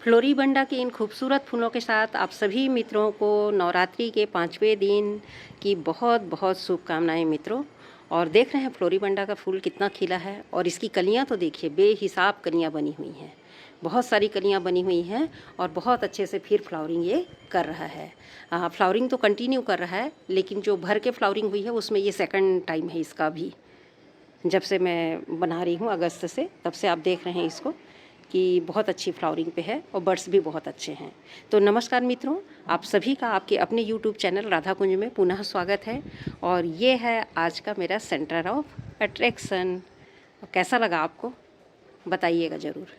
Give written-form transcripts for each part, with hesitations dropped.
फ्लोरीबंडा के इन खूबसूरत फूलों के साथ आप सभी मित्रों को नवरात्रि के 5वें दिन की बहुत बहुत शुभकामनाएं मित्रों। और देख रहे हैं फ्लोरीबंडा का फूल कितना खिला है और इसकी कलियां तो देखिए बेहिसाब कलियां बनी हुई हैं, बहुत सारी कलियां बनी हुई हैं और बहुत अच्छे से फिर फ्लावरिंग ये कर रहा है। फ्लावरिंग तो कंटिन्यू कर रहा है, लेकिन जो भर के फ्लावरिंग हुई है उसमें ये सेकंड टाइम है इसका भी। जब से मैं बना रही हूँ अगस्त से, तब से आप देख रहे हैं इसको कि बहुत अच्छी फ्लावरिंग पे है और बर्ड्स भी बहुत अच्छे हैं। तो नमस्कार मित्रों, आप सभी का आपके अपने यूट्यूब चैनल राधा कुंज में पुनः स्वागत है। और ये है आज का मेरा सेंटर ऑफ अट्रैक्शन। कैसा लगा आपको बताइएगा ज़रूर।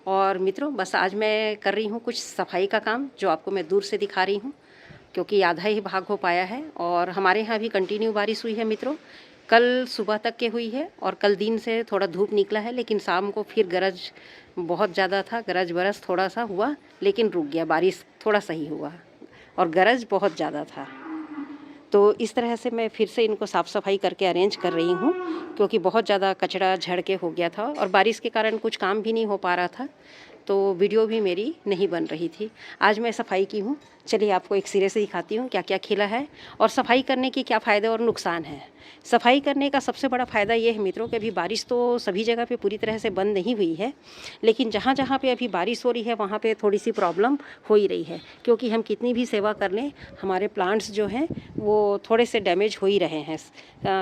और मित्रों बस आज मैं कर रही हूँ कुछ सफाई का काम, जो आपको मैं दूर से दिखा रही हूँ क्योंकि आधा ही भाग हो पाया है। और हमारे यहाँ भी कंटिन्यू बारिश हुई है मित्रों, कल सुबह तक के हुई है और कल दिन से थोड़ा धूप निकला है, लेकिन शाम को फिर गरज बहुत ज़्यादा था, गरज बरस थोड़ा सा हुआ लेकिन रुक गया, बारिश थोड़ा सही हुआ और गरज बहुत ज़्यादा था। तो इस तरह से मैं फिर से इनको साफ़ सफाई करके अरेंज कर रही हूँ क्योंकि बहुत ज़्यादा कचरा झड़ के हो गया था और बारिश के कारण कुछ काम भी नहीं हो पा रहा था, तो वीडियो भी मेरी नहीं बन रही थी। आज मैं सफाई की हूँ, चलिए आपको एक सिरे से दिखाती हूँ क्या क्या खिला है और सफाई करने की क्या फ़ायदे और नुकसान है। सफाई करने का सबसे बड़ा फ़ायदा ये है मित्रों कि अभी बारिश तो सभी जगह पे पूरी तरह से बंद नहीं हुई है, लेकिन जहाँ जहाँ पे अभी बारिश हो रही है वहाँ पे थोड़ी सी प्रॉब्लम हो ही रही है, क्योंकि हम कितनी भी सेवा कर लें हमारे प्लांट्स जो हैं वो थोड़े से डैमेज हो ही रहे हैं।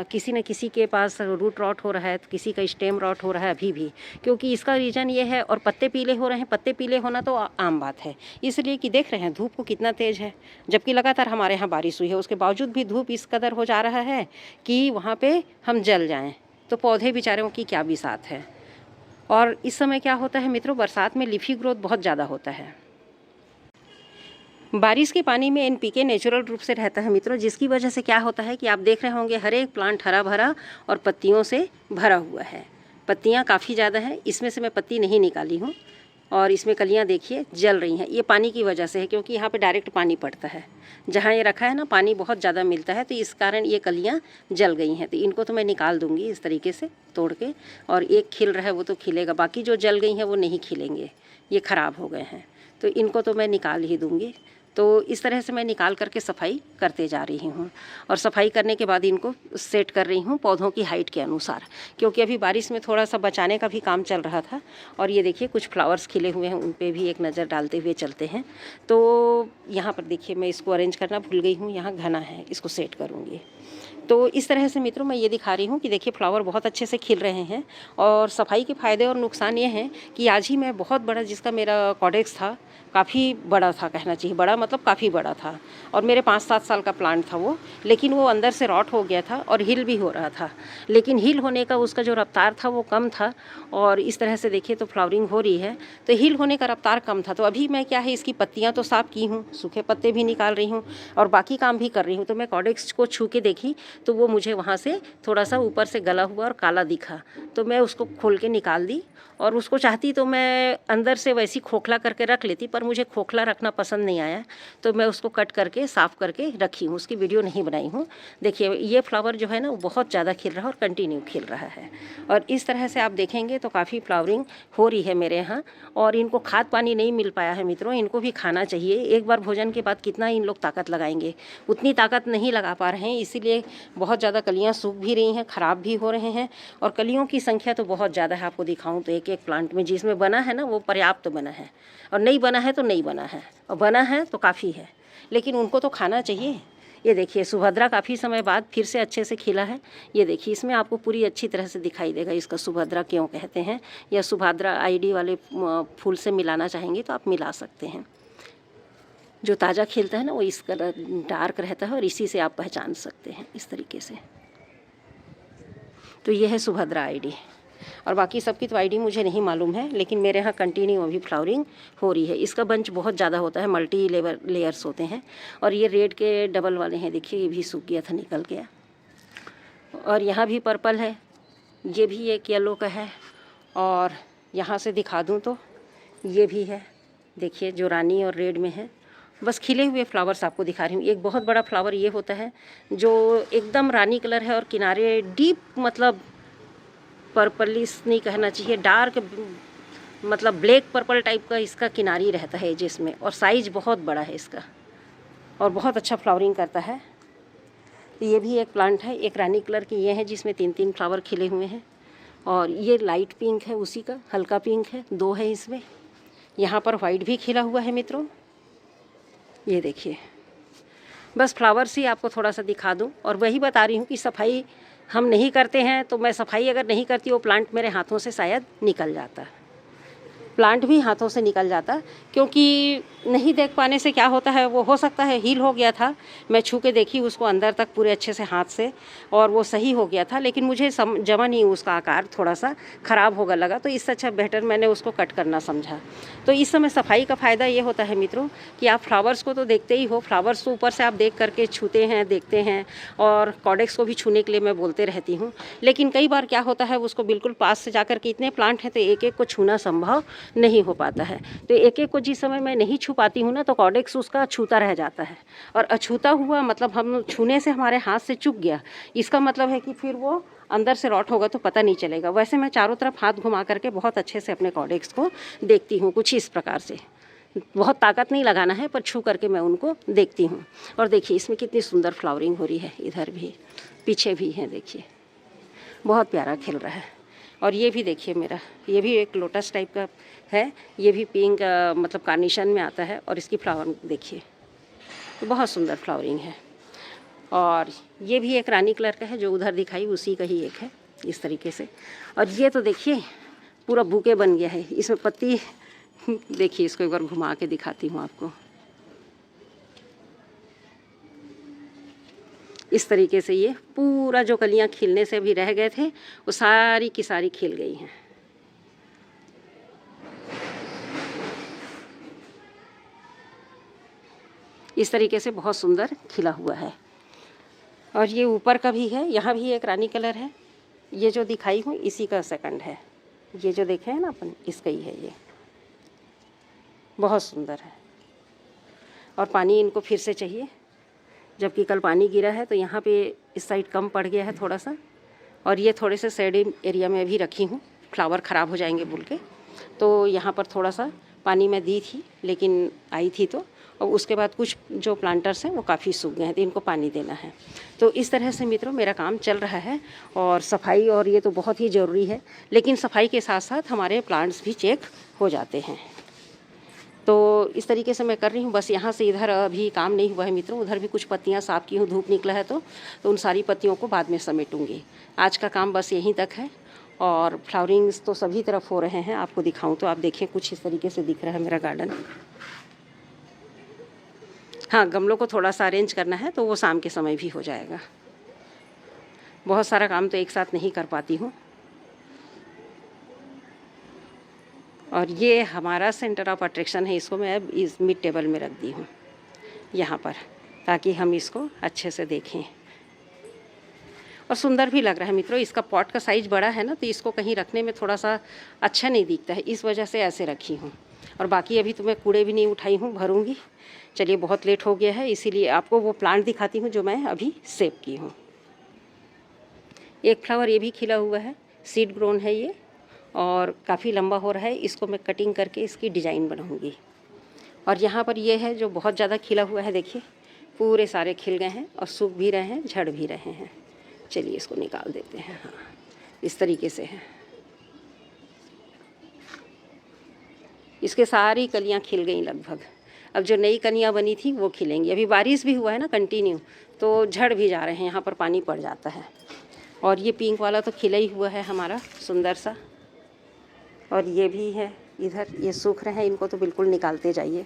किसी न किसी के पास रूट रॉट हो रहा है, तो किसी का स्टेम रॉट हो रहा है अभी भी, क्योंकि इसका रीज़न ये है। और पत्ते पीले हो रहे हैं, पत्ते पीले होना तो आम बात है, इसलिए कि देख रहे हैं धूप को कितना तेज़ है, जबकि लगातार हमारे यहाँ बारिश हुई है, उसके बावजूद भी धूप इस कदर हो जा रहा है कि वहाँ पे हम जल जाएं। तो पौधे बेचारों की क्या बिसात है। और इस समय क्या होता है मित्रों, बरसात में लीफी ग्रोथ बहुत ज़्यादा होता है। बारिश के पानी में एनपीके नेचुरल रूप से रहता है मित्रों, जिसकी वजह से क्या होता है कि आप देख रहे होंगे हर एक प्लांट हरा भरा और पत्तियों से भरा हुआ है। पत्तियाँ काफ़ी ज़्यादा हैं, इसमें से मैं पत्ती नहीं निकाली हूँ और इसमें कलियाँ देखिए जल रही हैं। ये पानी की वजह से है, क्योंकि यहाँ पे डायरेक्ट पानी पड़ता है, जहाँ ये रखा है ना पानी बहुत ज़्यादा मिलता है, तो इस कारण ये कलियाँ जल गई हैं। तो इनको तो मैं निकाल दूँगी इस तरीके से तोड़ के, और एक खिल रहा है वो तो खिलेगा, बाकी जो जल गई हैं वो नहीं खिलेंगे, ये ख़राब हो गए हैं, तो इनको तो मैं निकाल ही दूँगी। तो इस तरह से मैं निकाल करके सफाई करते जा रही हूँ और सफाई करने के बाद इनको सेट कर रही हूँ पौधों की हाइट के अनुसार, क्योंकि अभी बारिश में थोड़ा सा बचाने का भी काम चल रहा था। और ये देखिए कुछ फ्लावर्स खिले हुए हैं, उन पे भी एक नज़र डालते हुए चलते हैं। तो यहाँ पर देखिए मैं इसको अरेंज करना भूल गई हूँ, यहाँ घना है, इसको सेट करूँगी। तो इस तरह से मित्रों मैं ये दिखा रही हूँ कि देखिए फ्लावर बहुत अच्छे से खिल रहे हैं। और सफाई के फ़ायदे और नुकसान ये हैं कि आज ही मैं बहुत बड़ा, जिसका मेरा कॉडेक्स था, काफ़ी बड़ा था, कहना चाहिए बड़ा मतलब काफ़ी बड़ा था, और मेरे 5-7 साल का प्लांट था वो, लेकिन वो अंदर से रॉट हो गया था और हिल भी हो रहा था, लेकिन हिल होने का उसका जो रफ्तार था वो कम था। और इस तरह से देखिए तो फ्लावरिंग हो रही है, तो हिल होने का रफ्तार कम था। तो अभी मैं क्या है इसकी पत्तियाँ तो साफ़ की हूँ, सूखे पत्ते भी निकाल रही हूँ और बाकी काम भी कर रही हूँ। तो मैं कॉडेक्स को छू के देखी तो वो मुझे वहाँ से थोड़ा सा ऊपर से गला हुआ और काला दिखा, तो मैं उसको खोल के निकाल दी। और उसको चाहती तो मैं अंदर से वैसी खोखला करके रख लेती, पर मुझे खोखला रखना पसंद नहीं आया, तो मैं उसको कट करके साफ़ करके रखी हूँ, उसकी वीडियो नहीं बनाई हूँ। देखिए ये फ्लावर जो है ना वो बहुत ज़्यादा खिल रहा है और कंटिन्यू खिल रहा है, और इस तरह से आप देखेंगे तो काफ़ी फ्लावरिंग हो रही है मेरे यहाँ। और इनको खाद पानी नहीं मिल पाया है मित्रों, इनको भी खाना चाहिए। एक बार भोजन के बाद कितना इन लोग ताकत लगाएंगे, उतनी ताकत नहीं लगा पा रहे हैं, इसीलिए बहुत ज़्यादा कलियाँ सूख भी रही हैं, ख़राब भी हो रहे हैं। और कलियों की संख्या तो बहुत ज़्यादा है, आपको दिखाऊं तो एक एक प्लांट में जिसमें बना है ना वो पर्याप्त तो बना है, और नहीं बना है तो नहीं बना है, और बना है तो काफ़ी है, लेकिन उनको तो खाना चाहिए। ये देखिए सुभद्रा काफ़ी समय बाद फिर से अच्छे से खिला है। ये देखिए इसमें आपको पूरी अच्छी तरह से दिखाई देगा इसका सुभद्रा क्यों कहते हैं, या सुभद्रा आईडी वाले फूल से मिलाना चाहेंगे तो आप मिला सकते हैं। जो ताज़ा खिलता है ना वो इस कलर डार्क रहता है और इसी से आप पहचान सकते हैं इस तरीके से। तो ये है सुभद्रा आईडी, और बाकी सबकी तो आईडी मुझे नहीं मालूम है, लेकिन मेरे यहाँ कंटिन्यू अभी फ्लावरिंग हो रही है। इसका बंच बहुत ज़्यादा होता है, मल्टी लेयर्स होते हैं। और ये रेड के डबल वाले हैं, देखिए ये भी सूख गया था, निकल गया। और यहाँ भी पर्पल है, ये भी एक येलो का है, और यहाँ से दिखा दूँ तो ये भी है, देखिए जो रानी और रेड में है। बस खिले हुए फ्लावर्स आपको दिखा रही हूँ। एक बहुत बड़ा फ्लावर ये होता है जो एकदम रानी कलर है और किनारे डीप मतलब पर्पलिश नहीं कहना चाहिए, डार्क मतलब ब्लैक पर्पल टाइप का इसका किनारी रहता है जिसमें, और साइज़ बहुत बड़ा है इसका और बहुत अच्छा फ्लावरिंग करता है। तो ये भी एक प्लांट है, एक रानी कलर की ये है जिसमें 3-3 फ्लावर खिले हुए हैं, और ये लाइट पिंक है, उसी का हल्का पिंक है, 2 है इसमें। यहाँ पर वाइट भी खिला हुआ है मित्रों, ये देखिए। बस फ्लावर्स ही आपको थोड़ा सा दिखा दूँ, और वही बता रही हूँ कि सफाई हम नहीं करते हैं, तो मैं सफाई अगर नहीं करती वो प्लांट मेरे हाथों से शायद निकल जाता, प्लांट भी हाथों से निकल जाता, क्योंकि नहीं देख पाने से क्या होता है, वो हो सकता है हील हो गया था, मैं छू के देखी उसको अंदर तक पूरे अच्छे से हाथ से, और वो सही हो गया था, लेकिन मुझे जमा नहीं, उसका आकार थोड़ा सा ख़राब होगा लगा, तो इससे अच्छा बेटर मैंने उसको कट करना समझा। तो इस समय सफाई का फ़ायदा ये होता है मित्रों कि आप फ्लावर्स को तो देखते ही हो, फ्लावर्स तो ऊपर से आप देख करके छूते हैं, देखते हैं, और कॉडेक्स को भी छूने के लिए मैं बोलते रहती हूँ, लेकिन कई बार क्या होता है उसको बिल्कुल पास से जा कर के, इतने प्लांट हैं तो एक एक को छूना संभव नहीं हो पाता है, तो एक एक को जिस समय मैं नहीं छू पाती हूँ ना, तो कॉडेक्स उसका छूता रह जाता है, और अछूता हुआ मतलब हम छूने से हमारे हाथ से चुक गया, इसका मतलब है कि फिर वो अंदर से रॉट होगा तो पता नहीं चलेगा। वैसे मैं चारों तरफ हाथ घुमा करके बहुत अच्छे से अपने कॉडेक्स को देखती हूँ, कुछ इस प्रकार से, बहुत ताकत नहीं लगाना है पर छू करके मैं उनको देखती हूँ। और देखिए इसमें कितनी सुंदर फ्लावरिंग हो रही है, इधर भी, पीछे भी है, देखिए बहुत प्यारा खिल रहा है। और ये भी देखिए मेरा, ये भी एक लोटस टाइप का है, ये भी पिंक मतलब कार्निशन में आता है, और इसकी फ्लावर देखिए तो बहुत सुंदर फ्लावरिंग है। और ये भी एक रानी कलर का है, जो उधर दिखाई उसी का ही एक है, इस तरीके से। और ये तो देखिए पूरा बुके बन गया है, इसमें पत्ती देखिए, इसको एक बार घुमा के दिखाती हूँ आपको, इस तरीके से ये पूरा जो कलियां खिलने से भी रह गए थे वो सारी की सारी खिल गई हैं। इस तरीके से बहुत सुंदर खिला हुआ है। और ये ऊपर का भी है, यहाँ भी एक रानी कलर है, ये जो दिखाई हूँ इसी का सेकंड है, ये जो देखे हैं ना अपन, इसका ही है, ये बहुत सुंदर है। और पानी इनको फिर से चाहिए, जबकि कल पानी गिरा है तो यहाँ पे इस साइड कम पड़ गया है थोड़ा सा, और ये थोड़े से शेड एरिया में भी रखी हूँ, फ्लावर ख़राब हो जाएंगे बोल के, तो यहाँ पर थोड़ा सा पानी मैं दी थी, लेकिन आई थी तो, और उसके बाद कुछ जो प्लांटर्स हैं वो काफ़ी सूख गए हैं, तो इनको पानी देना है। तो इस तरह से मित्रों मेरा काम चल रहा है, और सफाई और ये तो बहुत ही ज़रूरी है, लेकिन सफाई के साथ साथ हमारे प्लांट्स भी चेक हो जाते हैं। तो इस तरीके से मैं कर रही हूँ। बस यहाँ से इधर अभी काम नहीं हुआ है मित्रों, उधर भी कुछ पत्तियाँ साफ़ की हूँ, धूप निकला है तो उन सारी पत्तियों को बाद में समेटूँगी। आज का काम बस यहीं तक है, और फ्लावरिंग्स तो सभी तरफ हो रहे हैं। आपको दिखाऊं तो आप देखें, कुछ इस तरीके से दिख रहा है मेरा गार्डन। हाँ, गमलों को थोड़ा सा अरेंज करना है तो वो शाम के समय भी हो जाएगा, बहुत सारा काम तो एक साथ नहीं कर पाती हूँ। और ये हमारा सेंटर ऑफ अट्रैक्शन है, इसको मैं अब इस मिड टेबल में रख दी हूँ यहाँ पर, ताकि हम इसको अच्छे से देखें, और सुंदर भी लग रहा है मित्रों। इसका पॉट का साइज़ बड़ा है ना, तो इसको कहीं रखने में थोड़ा सा अच्छा नहीं दिखता है, इस वजह से ऐसे रखी हूँ। और बाकी अभी तो मैं कूड़े भी नहीं उठाई हूँ, भरूँगी। चलिए बहुत लेट हो गया है, इसीलिए आपको वो प्लांट दिखाती हूँ जो मैं अभी सेव की हूँ। एक फ्लावर ये भी खिला हुआ है, सीड ग्रोन है ये, और काफ़ी लंबा हो रहा है। इसको मैं कटिंग करके इसकी डिज़ाइन बनाऊँगी। और यहाँ पर ये है जो बहुत ज़्यादा खिला हुआ है, देखिए पूरे सारे खिल गए हैं और सूख भी रहे हैं, झड़ भी रहे हैं। चलिए इसको निकाल देते हैं। हाँ, इस तरीके से है, इसके सारी कलियां खिल गई लगभग। अब जो नई कलियां बनी थी वो खिलेंगी। अभी बारिश भी हुआ है ना कंटिन्यू, तो झड़ भी जा रहे हैं, यहाँ पर पानी पड़ जाता है। और ये पिंक वाला तो खिला ही हुआ है हमारा सुंदर सा, और ये भी है इधर, ये सूख रहे हैं, इनको तो बिल्कुल निकालते जाइए।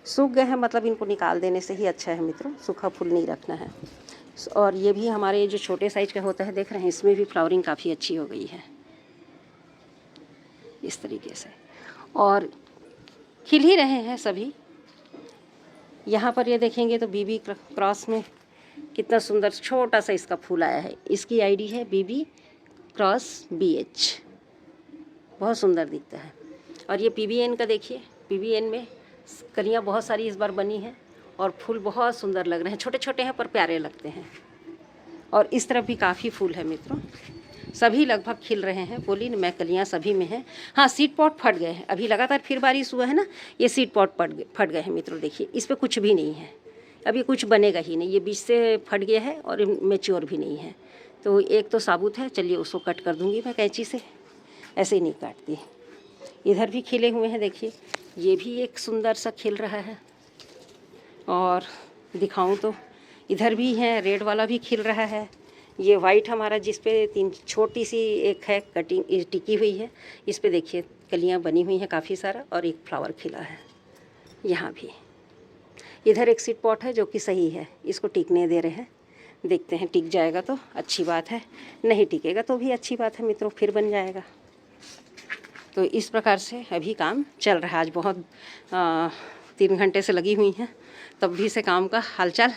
सूख गए हैं मतलब इनको निकाल देने से ही अच्छा है मित्रों, सूखा फूल नहीं रखना है। और ये भी हमारे जो छोटे साइज का होता है, देख रहे हैं, इसमें भी फ्लावरिंग काफ़ी अच्छी हो गई है इस तरीके से, और खिल ही रहे हैं सभी। यहाँ पर ये देखेंगे तो बीबी क्रॉस में कितना सुंदर छोटा सा इसका फूल आया है। इसकी आईडी है बीबी क्रॉस BH, बहुत सुंदर दिखता है। और ये PBN का देखिए, PBN में कलियाँ बहुत सारी इस बार बनी हैं, और फूल बहुत सुंदर लग रहे हैं, छोटे छोटे हैं पर प्यारे लगते हैं। और इस तरफ भी काफ़ी फूल है मित्रों, सभी लगभग खिल रहे हैं, बोली न मैं, कलियाँ सभी में हैं। हाँ, सीड पॉट फट गए हैं, अभी लगातार फिर बारिश हुआ है ना, ये सीड पॉट फट गए हैं मित्रों। देखिए इस पर कुछ भी नहीं है, अभी कुछ बनेगा ही नहीं, ये बीच से फट गया है और मैच्योर भी नहीं है। तो एक तो साबुत है, चलिए उसको कट कर दूँगी मैं कैंची से, ऐसे ही नहीं काटती। इधर भी खिले हुए हैं, देखिए ये भी एक सुंदर सा खिल रहा है। और दिखाऊं तो इधर भी है, रेड वाला भी खिल रहा है। ये वाइट हमारा जिस पे 3 छोटी सी एक है कटिंग टिकी हुई है, इस पे देखिए कलियां बनी हुई हैं काफ़ी सारा, और एक फ्लावर खिला है यहाँ भी। इधर एक सीड पॉट है जो कि सही है, इसको टिकने दे रहे हैं, देखते हैं टिक जाएगा तो अच्छी बात है, नहीं टिकेगा तो भी अच्छी बात है मित्रों, फिर बन जाएगा। तो इस प्रकार से अभी काम चल रहा है। आज बहुत 3 घंटे से लगी हुई हैं, तब भी से काम का हालचाल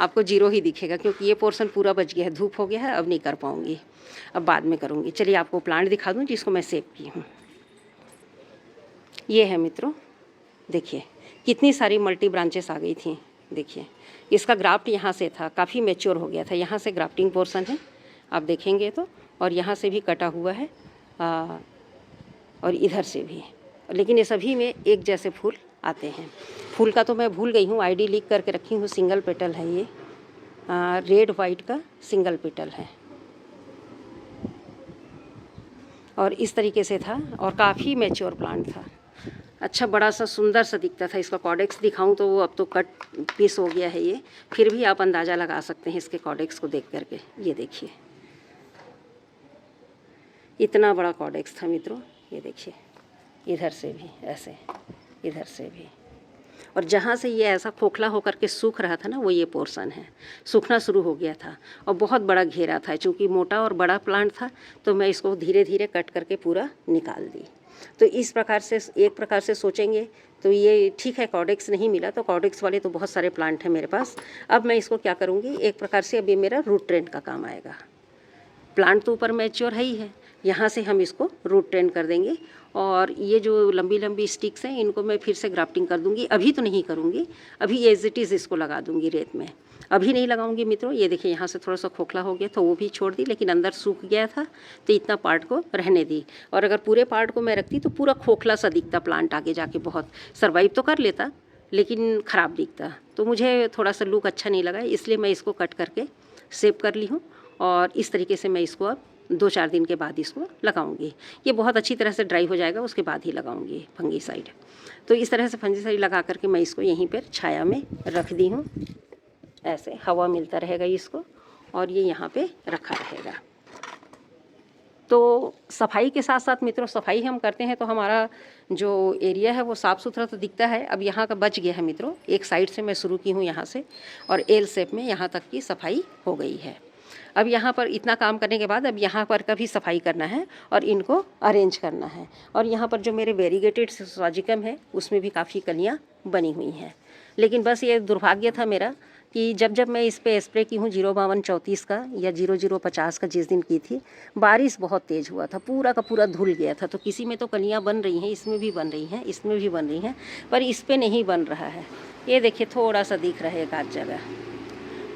आपको जीरो ही दिखेगा, क्योंकि ये पोर्शन पूरा बच गया है, धूप हो गया है, अब नहीं कर पाऊँगी, अब बाद में करूँगी। चलिए आपको प्लांट दिखा दूँ जिसको मैं सेव की हूँ। ये है मित्रों, देखिए कितनी सारी मल्टी ब्रांचेस आ गई थी। देखिए इसका ग्राफ्ट यहाँ से था, काफ़ी मैच्योर हो गया था, यहाँ से ग्राफ्टिंग पोर्शन है आप देखेंगे तो, और यहाँ से भी कटा हुआ है और इधर से भी, लेकिन ये सभी में एक जैसे फूल आते हैं। फूल का तो मैं भूल गई हूँ, आईडी लिख करके रखी हूँ, सिंगल पेटल है ये, रेड वाइट का सिंगल पेटल है। और इस तरीके से था और काफ़ी मैच्योर प्लांट था, अच्छा बड़ा सा सुंदर सा दिखता था। इसका कॉडेक्स दिखाऊं तो वो अब तो कट पीस हो गया है ये, फिर भी आप अंदाज़ा लगा सकते हैं इसके कॉडेक्स को देख करके। ये देखिए इतना बड़ा कॉडेक्स था मित्रों, ये देखिए इधर से भी ऐसे, इधर से भी, और जहाँ से ये ऐसा खोखला होकर के सूख रहा था ना, वो ये पोर्शन है, सूखना शुरू हो गया था और बहुत बड़ा घेरा था। चूँकि मोटा और बड़ा प्लांट था तो मैं इसको धीरे धीरे कट करके पूरा निकाल दी। तो इस प्रकार से एक प्रकार से सोचेंगे तो ये ठीक है, कॉडेक्स नहीं मिला तो कॉडेक्स वाले तो बहुत सारे प्लांट हैं मेरे पास। अब मैं इसको क्या करूँगी, एक प्रकार से अब ये मेरा रूट ट्रेंड का काम आएगा। प्लांट तो ऊपर मैच्योर है ही है, यहाँ से हम इसको रूट ट्रेंड कर देंगे, और ये जो लंबी लंबी स्टिक्स हैं इनको मैं फिर से ग्राफ्टिंग कर दूँगी। अभी तो नहीं करूँगी, अभी एज इट इज़ इसको लगा दूँगी रेत में, अभी नहीं लगाऊंगी मित्रों। ये देखिए यहाँ से थोड़ा सा खोखला हो गया था, वो भी छोड़ दी, लेकिन अंदर सूख गया था तो इतना पार्ट को रहने दी। और अगर पूरे पार्ट को मैं रखती तो पूरा खोखला सा दिखता प्लांट, आगे जाके बहुत सर्वाइव तो कर लेता लेकिन ख़राब दिखता, तो मुझे थोड़ा सा लुक अच्छा नहीं लगा, इसलिए मैं इसको कट करके सेव कर ली हूँ। और इस तरीके से मैं इसको अब 2-4 दिन के बाद इसको लगाऊंगी। ये बहुत अच्छी तरह से ड्राई हो जाएगा, उसके बाद ही लगाऊंगी फंगीसाइड। तो इस तरह से फंगीसाइड लगा करके मैं इसको यहीं पर छाया में रख दी हूँ, ऐसे हवा मिलता रहेगा इसको, और ये यहाँ पे रखा रहेगा। तो सफाई के साथ साथ मित्रों, सफाई हम करते हैं तो हमारा जो एरिया है वो साफ़ सुथरा तो दिखता है। अब यहाँ का बच गया है मित्रों, एक साइड से मैं शुरू की हूँ यहाँ से, और एल शेप में यहाँ तक की सफाई हो गई है। अब यहाँ पर इतना काम करने के बाद अब यहाँ पर का भी सफाई करना है और इनको अरेंज करना है। और यहाँ पर जो मेरे वेरीगेटेड सॉजिकम है उसमें भी काफ़ी कलियाँ बनी हुई हैं, लेकिन बस ये दुर्भाग्य था मेरा कि जब मैं इस पे स्प्रे की हूँ 05234 का या 0050 का जिस दिन की थी, बारिश बहुत तेज़ हुआ था, पूरा का पूरा धुल गया था। तो किसी में तो कलियाँ बन रही हैं, इसमें भी बन रही हैं, इसमें भी बन रही हैं, पर इस पे नहीं बन रहा है। ये देखिए थोड़ा सा दिख रहा है एक आध जगह,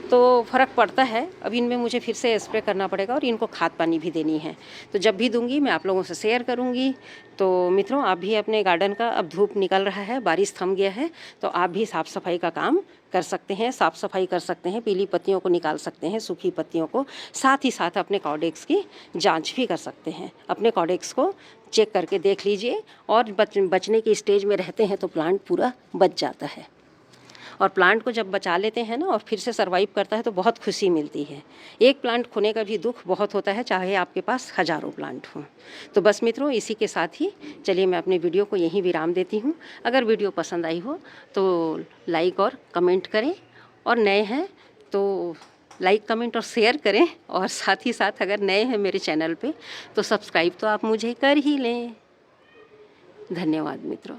तो फ़र्क पड़ता है। अब इनमें मुझे फिर से स्प्रे करना पड़ेगा और इनको खाद पानी भी देनी है। तो जब भी दूंगी मैं आप लोगों से शेयर करूंगी। तो मित्रों आप भी अपने गार्डन का, अब धूप निकल रहा है, बारिश थम गया है, तो आप भी साफ़ सफाई का काम कर सकते हैं, साफ़ सफाई कर सकते हैं, पीली पत्तियों को निकाल सकते हैं, सूखी पत्तियों को, साथ ही साथ अपने कॉडेक्स की जांच भी कर सकते हैं। अपने कॉडेक्स को चेक करके देख लीजिए, और बचने की स्टेज में रहते हैं तो प्लांट पूरा बच जाता है। और प्लांट को जब बचा लेते हैं ना और फिर से सर्वाइव करता है तो बहुत खुशी मिलती है। एक प्लांट खोने का भी दुख बहुत होता है, चाहे आपके पास हज़ारों प्लांट हों। तो बस मित्रों इसी के साथ ही चलिए मैं अपनी वीडियो को यहीं विराम देती हूँ। अगर वीडियो पसंद आई हो तो लाइक और कमेंट करें, और नए हैं तो लाइक कमेंट और शेयर करें, और साथ ही साथ अगर नए हैं मेरे चैनल पे तो सब्सक्राइब तो आप मुझे कर ही लें। धन्यवाद मित्रों।